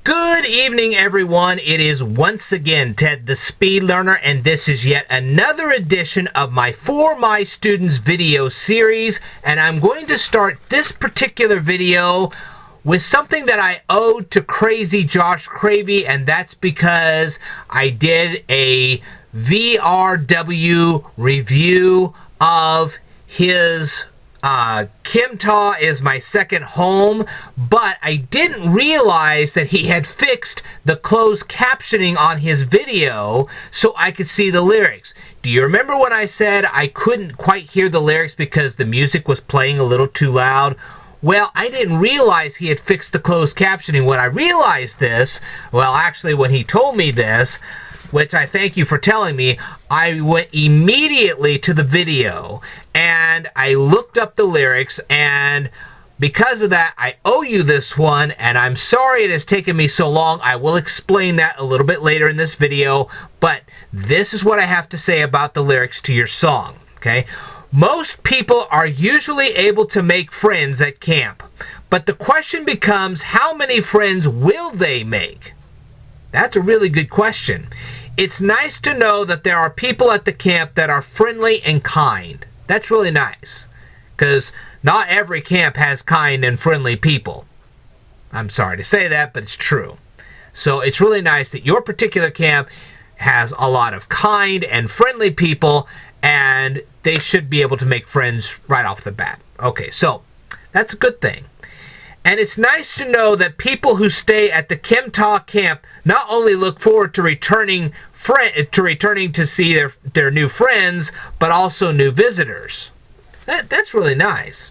Good evening, everyone. It is once again Ted the Speed Learner, and this is yet another edition of my For My Students video series. And I'm going to start this particular video with something that I owed to Crazy Josh Cravey, and that's because I did a VRW review of his Kimta Is My Second Home, but I didn't realize that he had fixed the closed captioning on his video so I could see the lyrics. Do you remember when I said I couldn't quite hear the lyrics because the music was playing a little too loud? Well, I didn't realize he had fixed the closed captioning. When I realized this, well, actually when he told me this, which I thank you for telling me, I went immediately to the video and I looked up the lyrics, and because of that I owe you this one, and I'm sorry it has taken me so long. I will explain that a little bit later in this video, but this is what I have to say about the lyrics to your song, okay? Most people are usually able to make friends at camp, but the question becomes, how many friends will they make? That's a really good question. It's nice to know that there are people at the camp that are friendly and kind. That's really nice, because not every camp has kind and friendly people. I'm sorry to say that, but it's true. So it's really nice that your particular camp has a lot of kind and friendly people, and they should be able to make friends right off the bat. Okay, so that's a good thing. And it's nice to know that people who stay at the Kimta camp not only look forward to returning to see their new friends, but also new visitors. That's really nice.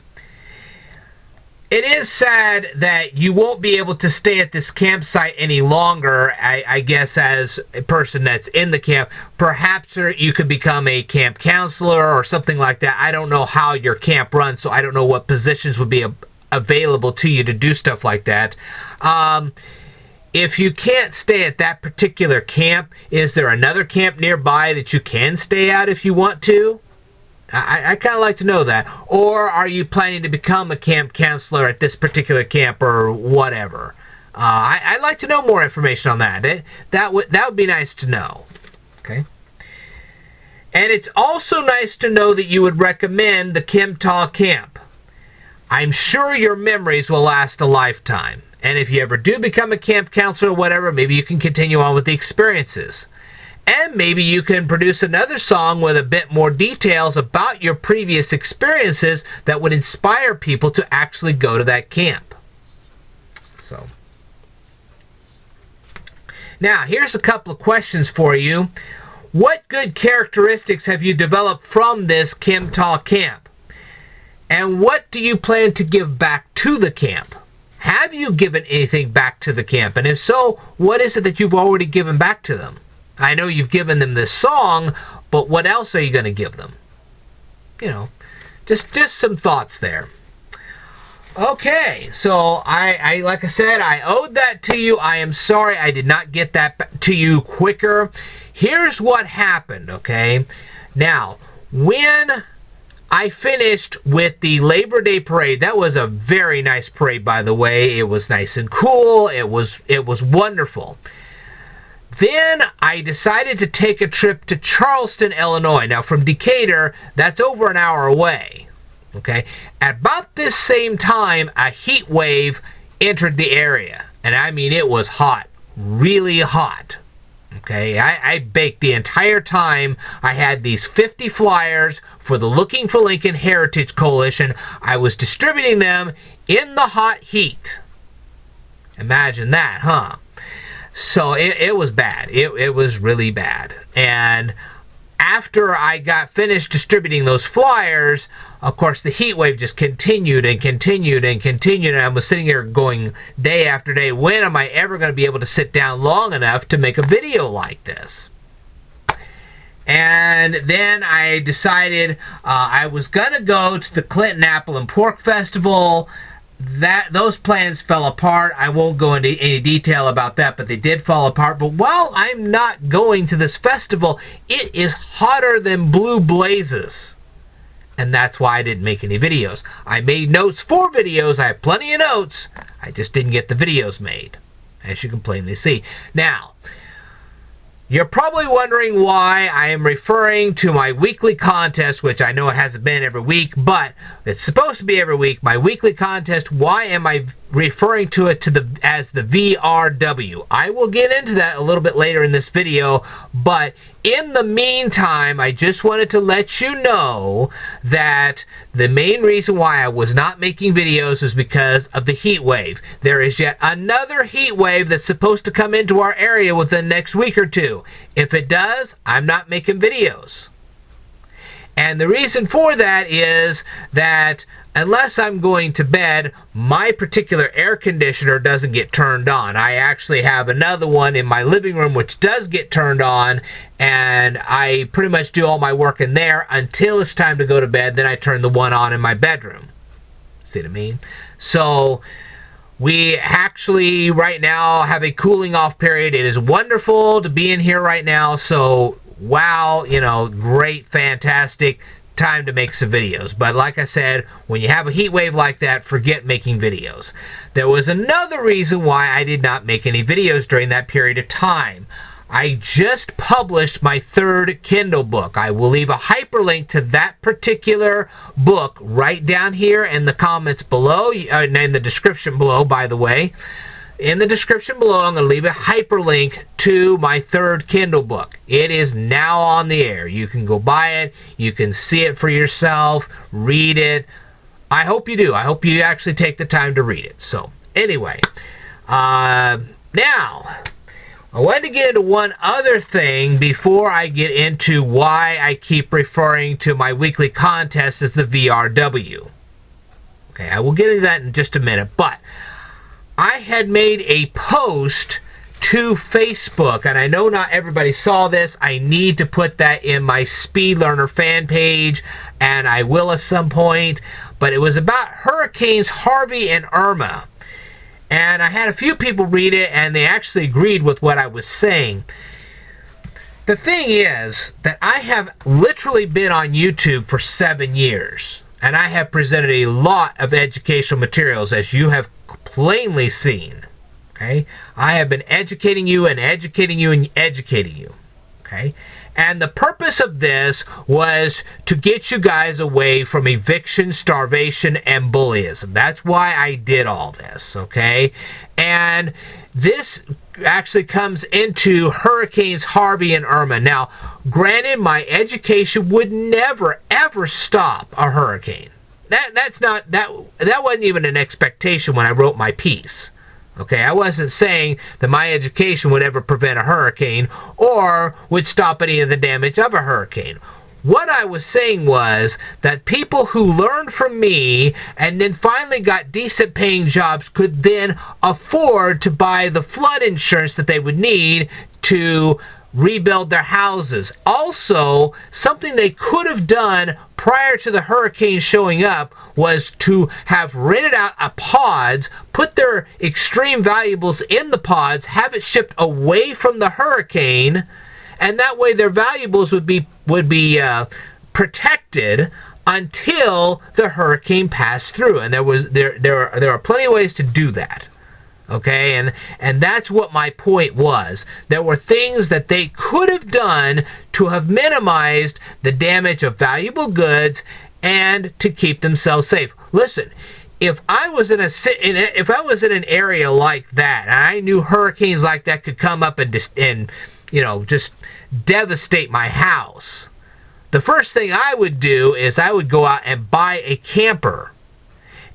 It is sad that you won't be able to stay at this campsite any longer, I guess, as a person that's in the camp. Perhaps you could become a camp counselor or something like that. I don't know how your camp runs, so I don't know what positions would be available to you to do stuff like that. If you can't stay at that particular camp, is there another camp nearby that you can stay at if you want to? I kind of like to know that. Or are you planning to become a camp counselor at this particular camp or whatever? I'd like to know more information on that. That would be nice to know. Okay. And it's also nice to know that you would recommend the Kimta camp. I'm sure your memories will last a lifetime. And if you ever do become a camp counselor or whatever, maybe you can continue on with the experiences. And maybe you can produce another song with a bit more details about your previous experiences that would inspire people to actually go to that camp. So, now, here's a couple of questions for you. What good characteristics have you developed from this Kimta camp? And what do you plan to give back to the camp? Have you given anything back to the camp? And if so, what is it that you've already given back to them? I know you've given them this song, but what else are you going to give them? You know, just some thoughts there. Okay, so like I said, I owed that to you. I am sorry I did not get that to you quicker. Here's what happened, okay? Now, when I finished with the Labor Day parade. That was a very nice parade, by the way. It was nice and cool. It was wonderful. Then I decided to take a trip to Charleston, Illinois. Now, from Decatur, that's over an hour away. Okay? At about this same time, a heat wave entered the area. And I mean, it was hot. Really hot. Okay, I baked the entire time. I had these 50 flyers for the Looking for Lincoln Heritage Coalition. I was distributing them in the hot heat. Imagine that, huh? So it was bad. It was really bad. And after I got finished distributing those flyers, of course, the heat wave just continued and continued and continued, and I was sitting here going day after day, when am I ever going to be able to sit down long enough to make a video like this? And then I decided I was going to go to the Clinton Apple and Pork Festival. Those plans fell apart. I won't go into any detail about that, but they did fall apart. But while I'm not going to this festival, it is hotter than blue blazes. And that's why I didn't make any videos. I made notes for videos. I have plenty of notes. I just didn't get the videos made. as you can plainly see. Now, you're probably wondering why I am referring to my weekly contest, which I know it hasn't been every week, but it's supposed to be every week. My weekly contest, why am I referring to it as the VRW? I will get into that a little bit later in this video, but in the meantime, I just wanted to let you know that the main reason why I was not making videos is because of the heat wave. There is yet another heat wave that's supposed to come into our area within the next week or two. If it does, I'm not making videos. And the reason for that is that unless I'm going to bed, my particular air conditioner doesn't get turned on. I actually have another one in my living room which does get turned on, and I pretty much do all my work in there until it's time to go to bed. Then I turn the one on in my bedroom. See what I mean? So we actually right now have a cooling off period. It is wonderful to be in here right now, so wow, you know, great, fantastic time to make some videos. But like I said, when you have a heat wave like that, forget making videos. There was another reason why I did not make any videos during that period of time. I just published my 3rd Kindle book. I will leave a hyperlink to that particular book right down here in the comments below, and in the description below, by the way. In the description below, I'm going to leave a hyperlink to my 3rd Kindle book. It is now on the air. You can go buy it. You can see it for yourself. Read it. I hope you do. I hope you actually take the time to read it. So, anyway. Now, I wanted to get into one other thing before I get into why I keep referring to my weekly contest as the VRW. Okay, I will get into that in just a minute, but I had made a post to Facebook, and I know not everybody saw this. I need to put that in my Speed Learner fan page, and I will at some point, but it was about Hurricanes Harvey and Irma. And I had a few people read it, and they actually agreed with what I was saying. The thing is that I have literally been on YouTube for 7 years, and I have presented a lot of educational materials, as you have plainly seen. Okay? I have been educating you and educating you and educating you. Okay? And the purpose of this was to get you guys away from eviction, starvation, and bullyism. That's why I did all this. Okay? And this actually comes into Hurricanes Harvey and Irma. Now, granted, my education would never, ever stop a hurricane. That wasn't even an expectation when I wrote my piece. Okay, I wasn't saying that my education would ever prevent a hurricane or would stop any of the damage of a hurricane. What I was saying was that people who learned from me and then finally got decent paying jobs could then afford to buy the flood insurance that they would need to rebuild their houses. Also, something they could have done prior to the hurricane showing up was to have rented out a pods, put their extreme valuables in the pods, have it shipped away from the hurricane, and that way their valuables would be protected until the hurricane passed through. And there are plenty of ways to do that. Okay, and that's what my point was. There were things that they could have done to have minimized the damage of valuable goods and to keep themselves safe. Listen, if I was in an area like that, and I knew hurricanes like that could come up and just devastate my house, the first thing I would do is I would go out and buy a camper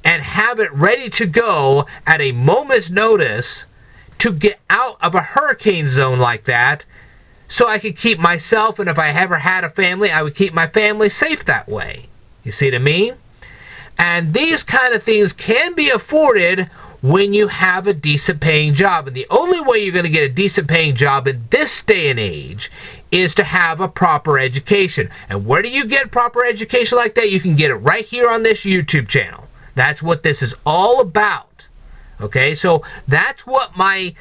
and have it ready to go at a moment's notice to get out of a hurricane zone like that, so I could keep myself, and if I ever had a family, I would keep my family safe that way. You see what I mean? And these kind of things can be afforded when you have a decent paying job. And the only way you're going to get a decent paying job in this day and age is to have a proper education. And where do you get proper education like that? You can get it right here on this YouTube channel. That's what this is all about. Okay, so that's what my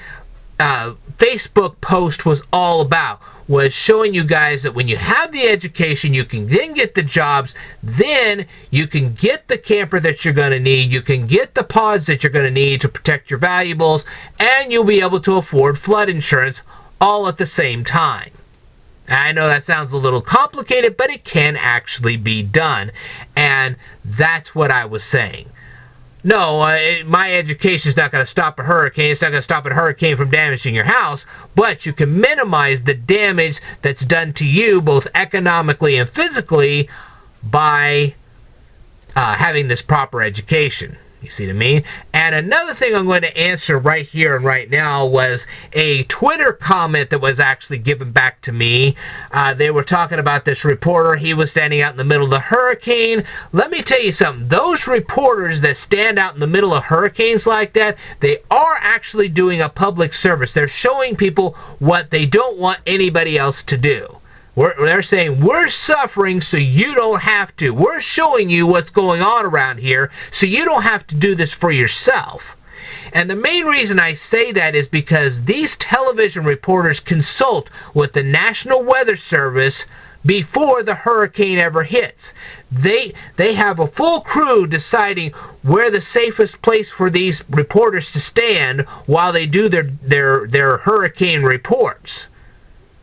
Facebook post was all about, was showing you guys that when you have the education, you can then get the jobs, then you can get the camper that you're going to need, you can get the pods that you're going to need to protect your valuables, and you'll be able to afford flood insurance all at the same time. I know that sounds a little complicated, but it can actually be done, and that's what I was saying. No, my education is not going to stop a hurricane. It's not going to stop a hurricane from damaging your house, but you can minimize the damage that's done to you, both economically and physically, by having this proper education. You see what I mean? And another thing I'm going to answer right here and right now was a Twitter comment that was actually given back to me. They were talking about this reporter. He was standing out in the middle of the hurricane. Let me tell you something. Those reporters that stand out in the middle of hurricanes like that, they are actually doing a public service. They're showing people what they don't want anybody else to do. They're saying, we're suffering so you don't have to. We're showing you what's going on around here so you don't have to do this for yourself. And the main reason I say that is because these television reporters consult with the National Weather Service before the hurricane ever hits. They have a full crew deciding where the safest place for these reporters to stand while they do their hurricane reports.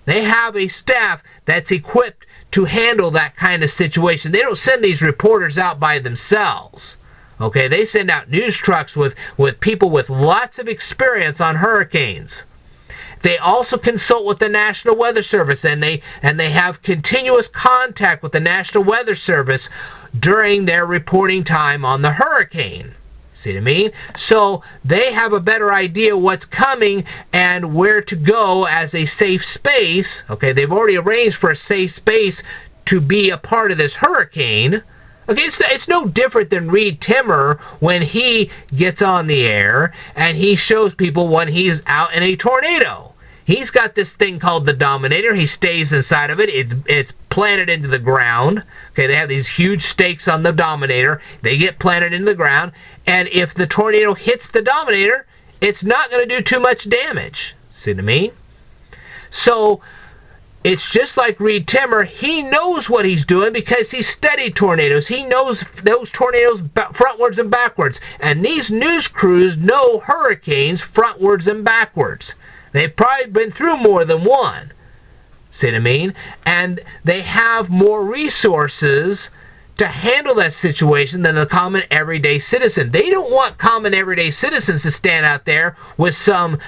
They have a staff that's equipped to handle that kind of situation. They don't send these reporters out by themselves. Okay, they send out news trucks with people with lots of experience on hurricanes. They also consult with the National Weather Service, and they have continuous contact with the National Weather Service during their reporting time on the hurricane. See what I mean? So they have a better idea what's coming and where to go as a safe space. Okay, they've already arranged for a safe space to be a part of this hurricane. Okay, it's no different than Reed Timmer when he gets on the air and he shows people when he's out in a tornado. He's got this thing called the Dominator. He stays inside of it. It's planted into the ground. Okay, they have these huge stakes on the Dominator. They get planted into the ground. And if the tornado hits the Dominator, it's not going to do too much damage. See what I mean? So, it's just like Reed Timmer. He knows what he's doing because he studied tornadoes. He knows those tornadoes frontwards and backwards. And these news crews know hurricanes frontwards and backwards. They've probably been through more than one. See what I mean? And they have more resources to handle that situation than the common everyday citizen. They don't want common everyday citizens to stand out there with some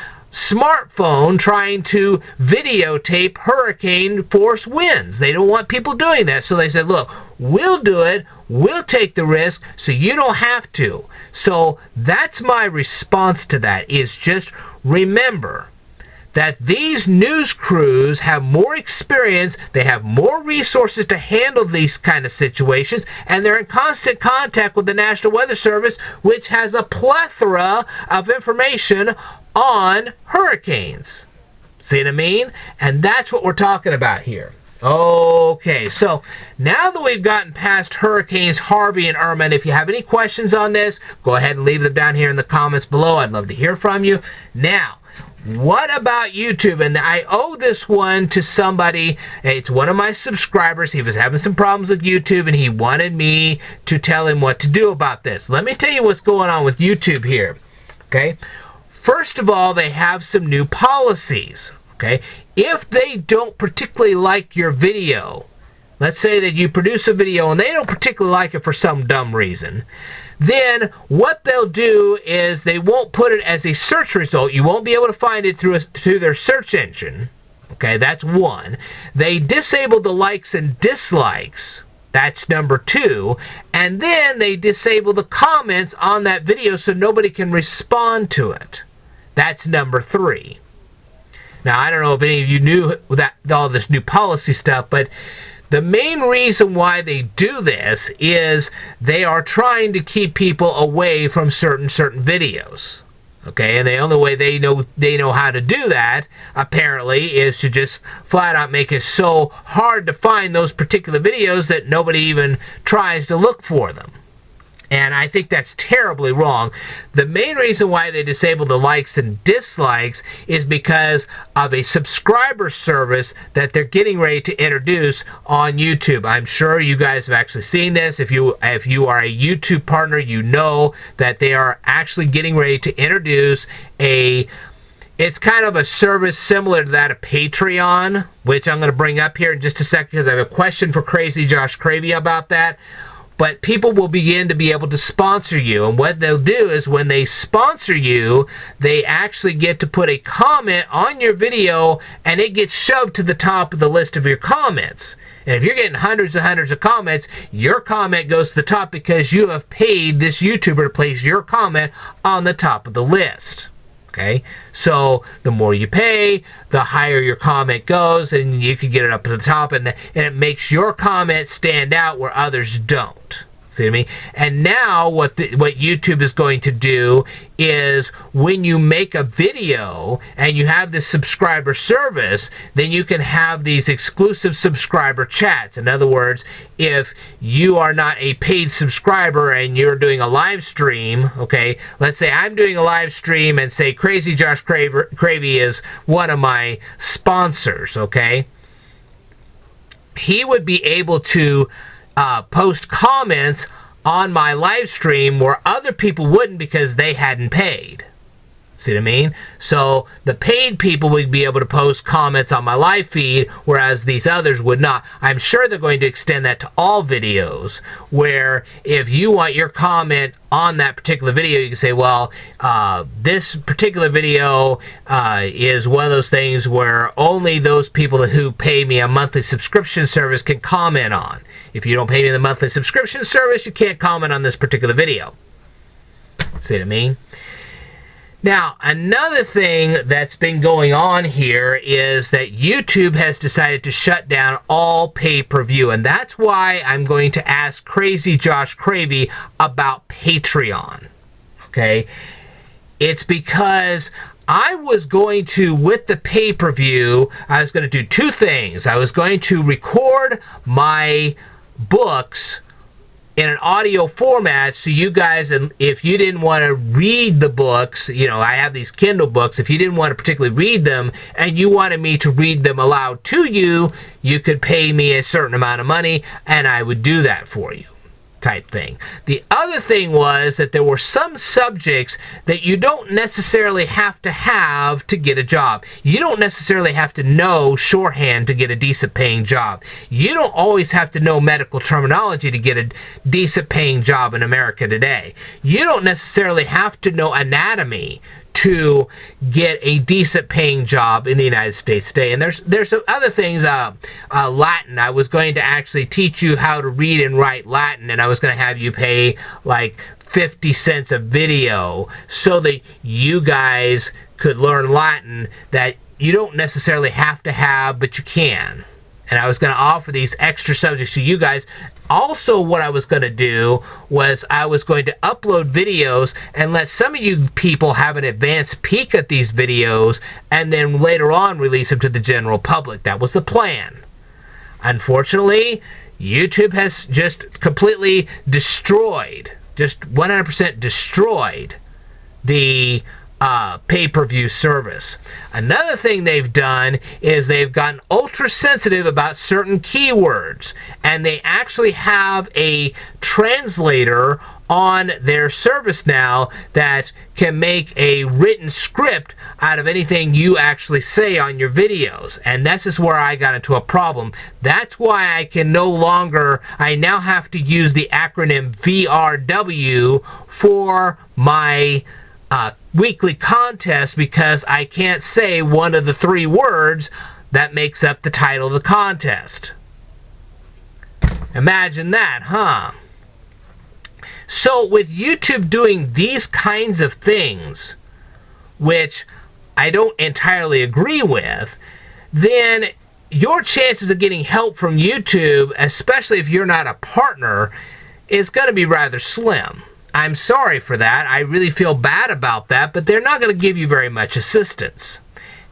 smartphone trying to videotape hurricane force winds. They don't want people doing that. So they said, look, we'll do it. We'll take the risk so you don't have to. So that's my response to that, is just remember that these news crews have more experience, they have more resources to handle these kind of situations, and they're in constant contact with the National Weather Service, which has a plethora of information on hurricanes. See what I mean? And that's what we're talking about here. Okay, so now that we've gotten past Hurricanes Harvey and Irma, and if you have any questions on this, go ahead and leave them down here in the comments below. I'd love to hear from you. Now, what about YouTube? And I owe this one to somebody. It's one of my subscribers. He was having some problems with YouTube, and he wanted me to tell him what to do about this. Let me tell you what's going on with YouTube here. Okay? First of all, they have some new policies. Okay? If they don't particularly like your video, let's say that you produce a video and they don't particularly like it for some dumb reason, then what they'll do is they won't put it as a search result. You won't be able to find it through their search engine. Okay, that's one. They disable the likes and dislikes. That's number two. And then they disable the comments on that video so nobody can respond to it. That's number three. Now, I don't know if any of you knew that all this new policy stuff, but the main reason why they do this is they are trying to keep people away from certain videos. Okay, and the only way they know how to do that, apparently, is to just flat out make it so hard to find those particular videos that nobody even tries to look for them. And I think that's terribly wrong. The main reason why they disable the likes and dislikes is because of a subscriber service that they're getting ready to introduce on YouTube. I'm sure you guys have actually seen this. If you are a YouTube partner, you know that they are actually getting ready to introduce it's kind of a service similar to that of Patreon, which I'm going to bring up here in just a second because I have a question for Crazy Josh Cravey about that. But people will begin to be able to sponsor you. And what they'll do is when they sponsor you, they actually get to put a comment on your video, and it gets shoved to the top of the list of your comments. And if you're getting hundreds and hundreds of comments, your comment goes to the top because you have paid this YouTuber to place your comment on the top of the list. Okay, so the more you pay, the higher your comment goes, and you can get it up to the top, and it makes your comment stand out where others don't. See what I mean? And now what YouTube is going to do is when you make a video and you have this subscriber service, then you can have these exclusive subscriber chats. In other words, if you are not a paid subscriber and you're doing a live stream, okay, let's say I'm doing a live stream and say Crazy Josh Cravey is one of my sponsors, okay, he would be able to post comments on my live stream where other people wouldn't because they hadn't paid. See what I mean? So the paid people would be able to post comments on my live feed, whereas these others would not. I'm sure they're going to extend that to all videos, where if you want your comment on that particular video, you can say, well, this particular video is one of those things where only those people who pay me a monthly subscription service can comment on. If you don't pay me the monthly subscription service, you can't comment on this particular video. See what I mean? Now, another thing that's been going on here is that YouTube has decided to shut down all pay-per-view, and that's why I'm going to ask Crazy Josh Cravey about Patreon. Okay? It's because I was going to, with the pay-per-view, I was going to do two things. I was going to record my books in an audio format, so you guys, if you didn't want to read the books, you know, I have these Kindle books, if you didn't want to particularly read them, and you wanted me to read them aloud to you, you could pay me a certain amount of money, and I would do that for you, type thing. The other thing was that there were some subjects that you don't necessarily have to get a job. You don't necessarily have to know shorthand to get a decent paying job. You don't always have to know medical terminology to get a decent paying job in America today. You don't necessarily have to know anatomy to get a decent paying job in the United States today. And there's some other things, Latin. I was going to actually teach you how to read and write Latin, and I was going to have you pay like 50 cents a video so that you guys could learn Latin that you don't necessarily have to have, but you can. And I was going to offer these extra subjects to you guys. Also, what I was going to do was I was going to upload videos and let some of you people have an advanced peek at these videos and then later on release them to the general public. That was the plan. Unfortunately, YouTube has just completely destroyed, just 100% destroyed the pay-per-view service. Another thing they've done is they've gotten ultra sensitive about certain keywords, and they actually have a translator on their service now that can make a written script out of anything you actually say on your videos. And this is where I got into a problem. That's why I now have to use the acronym VRW for my weekly contest, because I can't say one of the 3 words that makes up the title of the contest. Imagine that, huh? So with YouTube doing these kinds of things, which I don't entirely agree with, then your chances of getting help from YouTube, especially if you're not a partner, is going to be rather slim. I'm sorry for that. I really feel bad about that, but they're not going to give you very much assistance.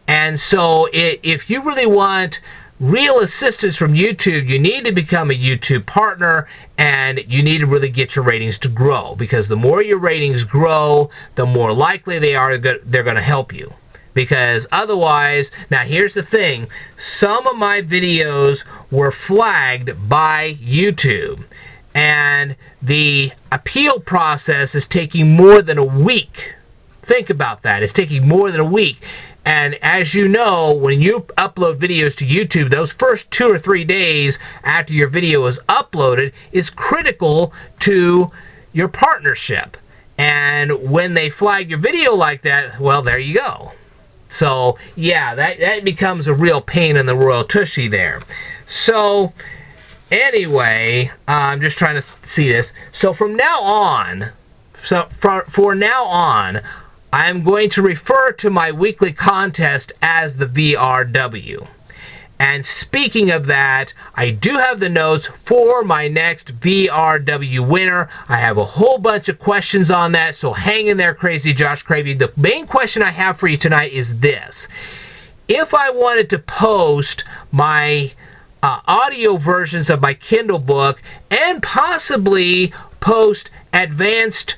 And so if you really want real assistance from YouTube, you need to become a YouTube partner, and you need to really get your ratings to grow, because the more your ratings grow, the more likely they're going to help you. Because otherwise, now here's the thing, some of my videos were flagged by YouTube, and the appeal process is taking more than a week. Think about that. It's taking more than a week. And as you know, when you upload videos to YouTube, those first 2 or 3 days after your video is uploaded is critical to your partnership. And when they flag your video like that, well, there you go. So, yeah, that becomes a real pain in the royal tushy there. So, anyway, I'm just trying to see this. So, from now on, for now on, I'm going to refer to my weekly contest as the VRW. And speaking of that, I do have the notes for my next VRW winner. I have a whole bunch of questions on that, so hang in there, Crazy Josh Cravey. The main question I have for you tonight is this. If I wanted to post my audio versions of my Kindle book and possibly post advanced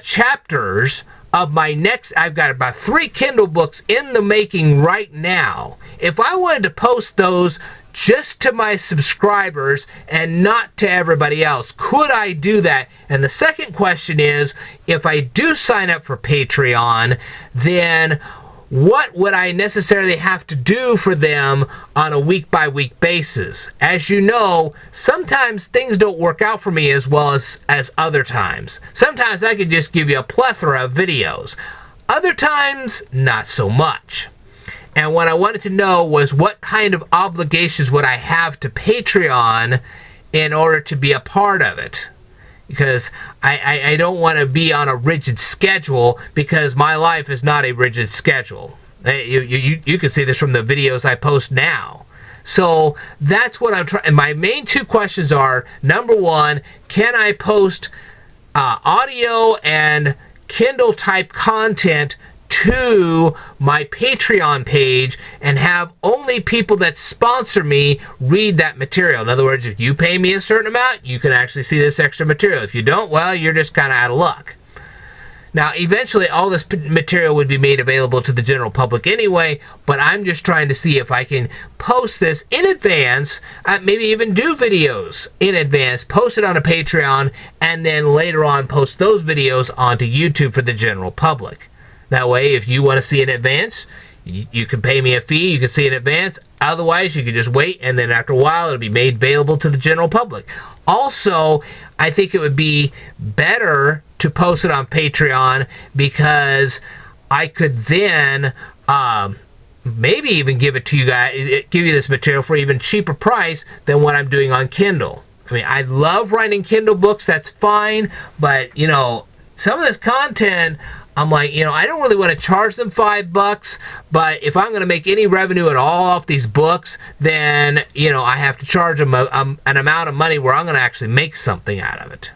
chapters of my next, I've got about 3 Kindle books in the making right now. If I wanted to post those just to my subscribers and not to everybody else, could I do that? And the second question is, if I do sign up for Patreon, then what would I necessarily have to do for them on a week-by-week basis? As you know, sometimes things don't work out for me as well as other times. Sometimes I could just give you a plethora of videos. Other times, not so much. And what I wanted to know was what kind of obligations would I have to Patreon in order to be a part of it. Because I don't want to be on a rigid schedule, because my life is not a rigid schedule. You can see this from the videos I post now. So that's what I'm trying. And my main 2 questions are, number 1, can I post audio and Kindle type content to my Patreon page and have only people that sponsor me read that material? In other words, if you pay me a certain amount, you can actually see this extra material. If you don't, well, you're just kind of out of luck. Now, eventually, all this material would be made available to the general public anyway, but I'm just trying to see if I can post this in advance, maybe even do videos in advance, post it on a Patreon, and then later on post those videos onto YouTube for the general public. That way, if you want to see it in advance, you can pay me a fee, you can see it in advance. Otherwise, you can just wait, and then after a while, it'll be made available to the general public. Also, I think it would be better to post it on Patreon, because I could then maybe even give it to you guys, give you this material for even cheaper price than what I'm doing on Kindle. I mean, I love writing Kindle books, that's fine, but, you know, some of this content, I'm like, you know, I don't really want to charge them $5, but if I'm going to make any revenue at all off these books, then, you know, I have to charge them an amount of money where I'm going to actually make something out of it.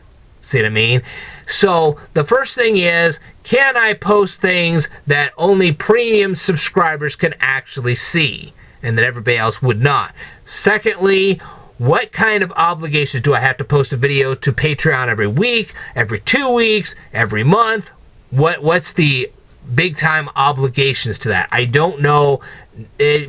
See what I mean? So, the first thing is, can I post things that only premium subscribers can actually see, and that everybody else would not? Secondly, what kind of obligations do I have to post a video to Patreon every week, every 2 weeks, every month? What's the big time obligations to that? I don't know.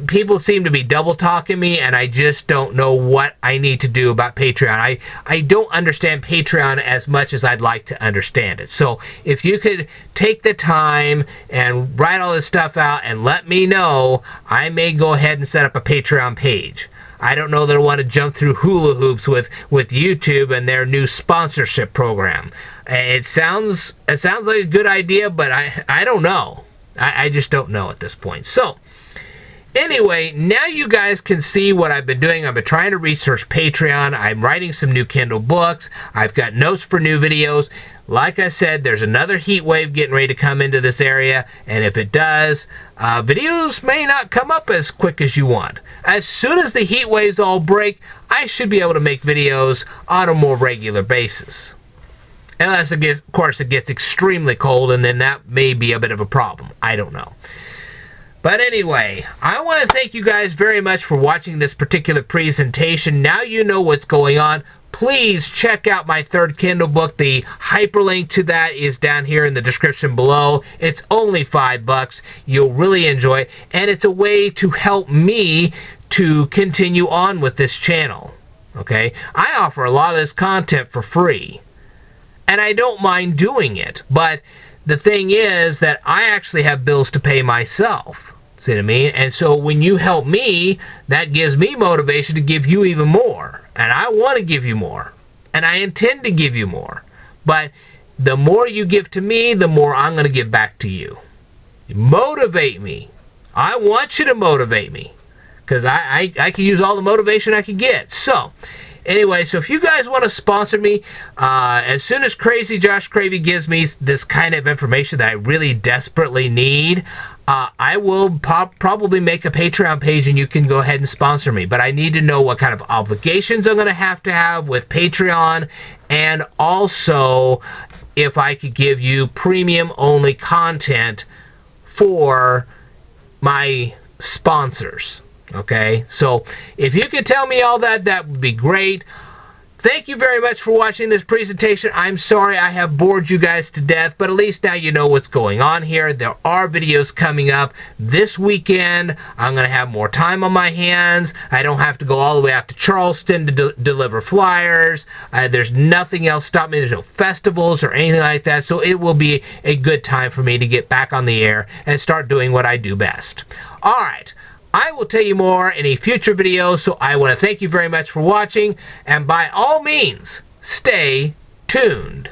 People seem to be double talking me, and I just don't know what I need to do about Patreon. I don't understand Patreon as much as I'd like to understand it. So if you could take the time and write all this stuff out and let me know, I may go ahead and set up a Patreon page. I don't know that I want to jump through hula hoops with YouTube and their new sponsorship program. It sounds like a good idea, but I don't know. I just don't know at this point. So, anyway, now you guys can see what I've been doing. I've been trying to research Patreon. I'm writing some new Kindle books. I've got notes for new videos. Like I said, there's another heat wave getting ready to come into this area, and if it does, videos may not come up as quick as you want. As soon as the heat waves all break, I should be able to make videos on a more regular basis. Unless, of course, it gets extremely cold, and then that may be a bit of a problem. I don't know. But anyway, I want to thank you guys very much for watching this particular presentation. Now you know what's going on. Please check out my third Kindle book. The hyperlink to that is down here in the description below. It's only $5. You'll really enjoy it. And it's a way to help me to continue on with this channel. Okay? I offer a lot of this content for free. And I don't mind doing it. But the thing is that I actually have bills to pay myself. See what I mean? And so when you help me, that gives me motivation to give you even more. And I want to give you more. And I intend to give you more. But the more you give to me, the more I'm going to give back to you. Motivate me. I want you to motivate me. Because I can use all the motivation I can get. So, anyway, so if you guys want to sponsor me, as soon as Crazy Josh Cravey gives me this kind of information that I really desperately need, I will probably make a Patreon page and you can go ahead and sponsor me. But I need to know what kind of obligations I'm going to have with Patreon, and also if I could give you premium-only content for my sponsors. Okay, so if you could tell me all that, that would be great. Thank you very much for watching this presentation. I'm sorry I have bored you guys to death, but at least now you know what's going on here. There are videos coming up this weekend. I'm going to have more time on my hands. I don't have to go all the way out to Charleston to deliver flyers. There's nothing else stopping me. There's no festivals or anything like that, so it will be a good time for me to get back on the air and start doing what I do best. Alright. I will tell you more in a future video, so I want to thank you very much for watching, and by all means, stay tuned.